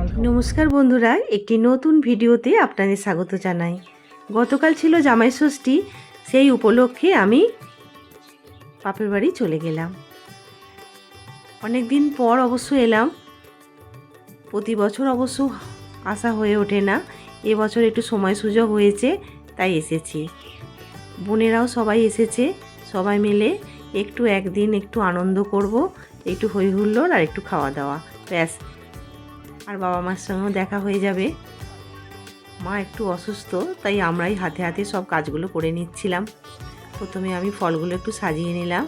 নমস্কার বন্ধুরা, একটি নতুন ভিডিওতে আপনাদের স্বাগত জানাই। গতকাল ছিল জামাই ষষ্ঠী, সেই উপলক্ষে আমি বাপের বাড়ি চলে গেলাম। অনেক দিন পর অবশ্য এলাম, প্রতি বছর অবশ্য আসা হয়ে ওঠে না, এবছর একটু সময় সুযোগ হয়েছে তাই এসেছি। বোনেরাও সবাই এসেছে, সবাই মিলে একটু একদিন একটু আনন্দ করব, একটু হই হুল্লোড় আর একটু খাওয়া দাওয়া, ব্যাস। আর বাবা মার সঙ্গেও দেখা হয়ে যাবে। মা একটু অসুস্থ, তাই আমরাই হাতে হাতে সব কাজগুলো করে নিচ্ছিলাম। প্রথমে আমি ফলগুলো একটু সাজিয়ে নিলাম।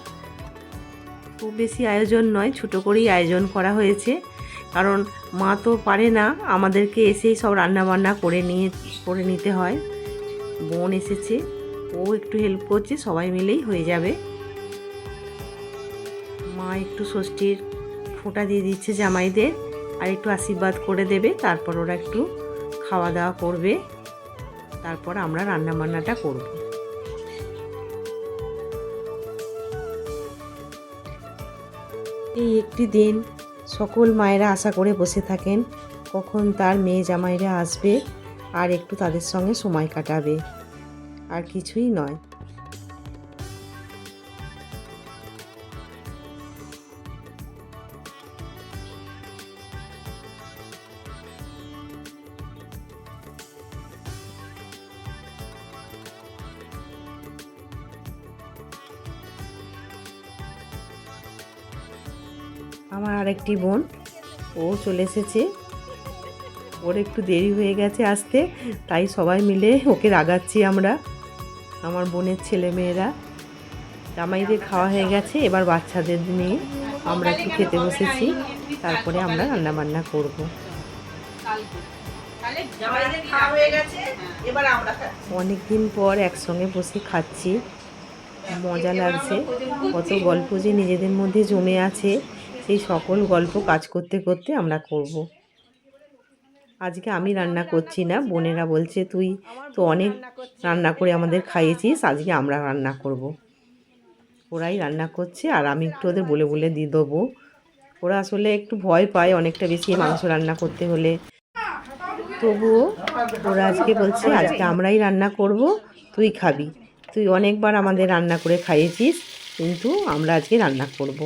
খুব বেশি আয়োজন নয়, ছোটো করেই আয়োজন করা হয়েছে, কারণ মা তো পারে না, আমাদেরকে এসেই সব রান্নাবান্না করে নিতে হয়। বোন এসেছে, ও একটু হেল্প করছে, সবাই মিলেই হয়ে যাবে। মা একটু ষষ্ঠীর ফোঁটা দিয়ে দিচ্ছে জামাইদের, আর একটু আশীর্বাদ করে দেবে, তারপর ওরা একটু খাওয়া দাওয়া করবে, তারপর আমরা রান্নাবান্নাটা করব। এই একটি দিন সকল মায়েরা আশা করে বসে থাকেন কখন তার মেয়ে জামাইরা আসবে আর একটু তাদের সঙ্গে সময় কাটাবে, আর কিছুই নয়। আমার আরেকটি বোন, ও চলে এসেছে, ওর একটু দেরি হয়ে গেছে আসতে, তাই সবাই মিলে ওকে রাগাচ্ছি আমরা, আমার বোনের ছেলে মেয়েরা। জামাইদের খাওয়া হয়ে গেছে, এবার বাচ্চাদের নিয়ে আমরা একটু খেতে বসেছি, তারপরে আমরা রান্নাবান্না করব। অনেক দিন পর একসঙ্গে বসে খাচ্ছি, মজা লাগছে। কত গল্প যে নিজেদের মধ্যে জমে আছে, সেই সকল গল্প কাজ করতে করতে আমরা করব। আজকে আমি রান্না করছি না, বোনেরা বলছে তুই তো অনেক রান্না করে আমাদের খাইয়েছিস, আজকে আমরা রান্না করব। ওরাই রান্না করছে, আর আমি একটু ওদের বলে বলে দিয়ে দেবো। ওরা আসলে একটু ভয় পায় অনেকটা বেশি মাংস রান্না করতে হলে, তবুও ওরা আজকে বলছে আজকে আমরাই রান্না করব, তুই খাবি, তুই অনেকবার আমাদের রান্না করে খাইয়েছিস, কিন্তু আমরা আজকে রান্না করব।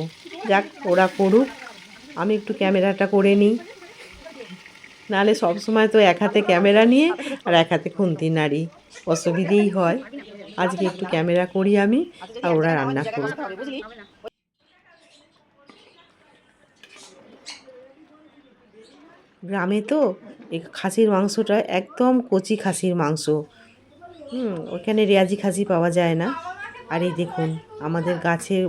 যাক, ওরা করুক, আমি একটু ক্যামেরাটা করে নিই, নাহলে সবসময় তো এক হাতে ক্যামেরা নিয়ে আর এক হাতে খুন্তি নাড়ি, অসুবিধেই হয়। আজকে একটু ক্যামেরা করি আমি, আর ওরা রান্না করি। গ্রামে তো এই খাসির মাংসটা একদম কচি খাসির মাংস, ওখানে রেয়াজি খাসি পাওয়া যায় না। আর এই দেখুন আমাদের গাছের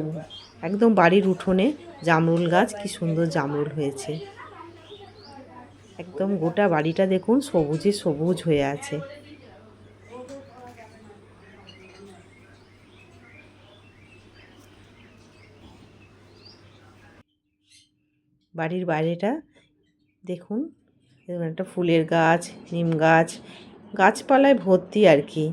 একদম বাড়ির উঠোনে জামরুল গাছ, কি সুন্দর জামরুল হয়েছে, একদম গোটা বাড়িটা দেখুন সবুজে সবুজ হয়ে আছে। বাড়ির বাইরেটা দেখুন, একটা ফুলের গাছ, নিম গাছ, গাছপালায় ভর্তি আর কি।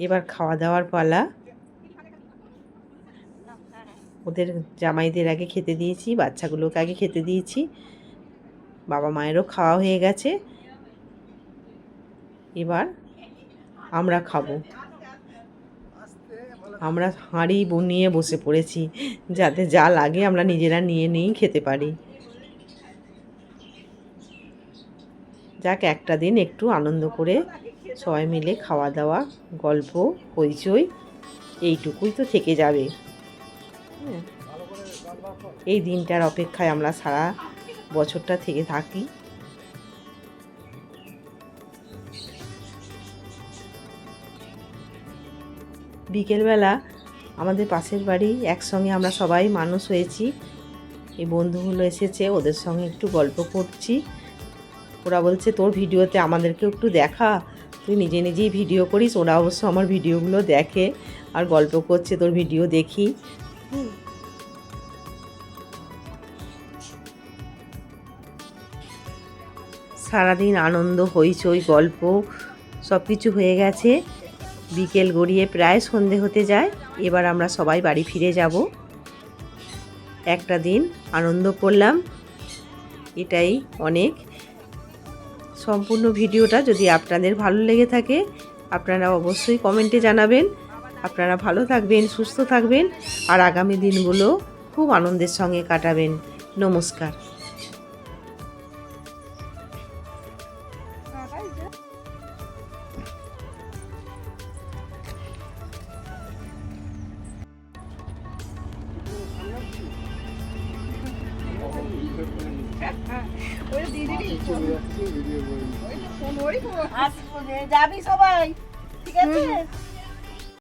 এবার খাওয়া দাওয়ার পালা। ওদের জামাইদের আগে খেতে দিয়েছি, বাচ্চাগুলোকে আগে খেতে দিয়েছি, বাবা মায়েরও খাওয়া হয়ে গেছে, এবার আমরা খাবো। আমরা হাঁড়ি নিয়ে বসে পড়েছি, যাতে যা লাগে আমরা নিজেরা নিয়ে নিয়েই খেতে পারি। যাক, একটা দিন একটু আনন্দ করে সবাই মিলে খাওয়া দাওয়া, গল্প, হইচই, এইটুকুই তো থেকে যাবে। এই দিনটার অপেক্ষায় আমরা সারা বছরটা থেকে থাকি। বিকেলবেলা আমাদের পাশের বাড়ি একসঙ্গে আমরা সবাই মানুষ হয়েছি, এই বন্ধুগুলো এসেছে, ওদের সঙ্গে একটু গল্প করছি। ওরা বলছে তোর ভিডিওতে আমাদেরকেও একটু দেখা, তুই নিজে নিজেই ভিডিও করিস। ওরা অবশ্য আমার ভিডিওগুলো দেখে আর গল্প করছে, তোর ভিডিও দেখি। সারাদিন আনন্দ, হইচই, গল্প সব কিছু হয়ে গেছে। বিকেল গড়িয়ে প্রায় সন্ধে হতে যায়। এবার আমরা সবাই বাড়ি ফিরে যাব। একটা দিন আনন্দ করলাম, এটাই অনেক। সম্পূর্ণ ভিডিওটা যদি আপনাদের ভালো লেগে থাকে আপনারা অবশ্যই কমেন্টে জানাবেন। আপনারা ভালো থাকবেন, সুস্থ থাকবেন আর আগামী দিনগুলো খুব আনন্দের সঙ্গে কাটাবেন। নমস্কার। যাবি সবাই, ঠিক আছে?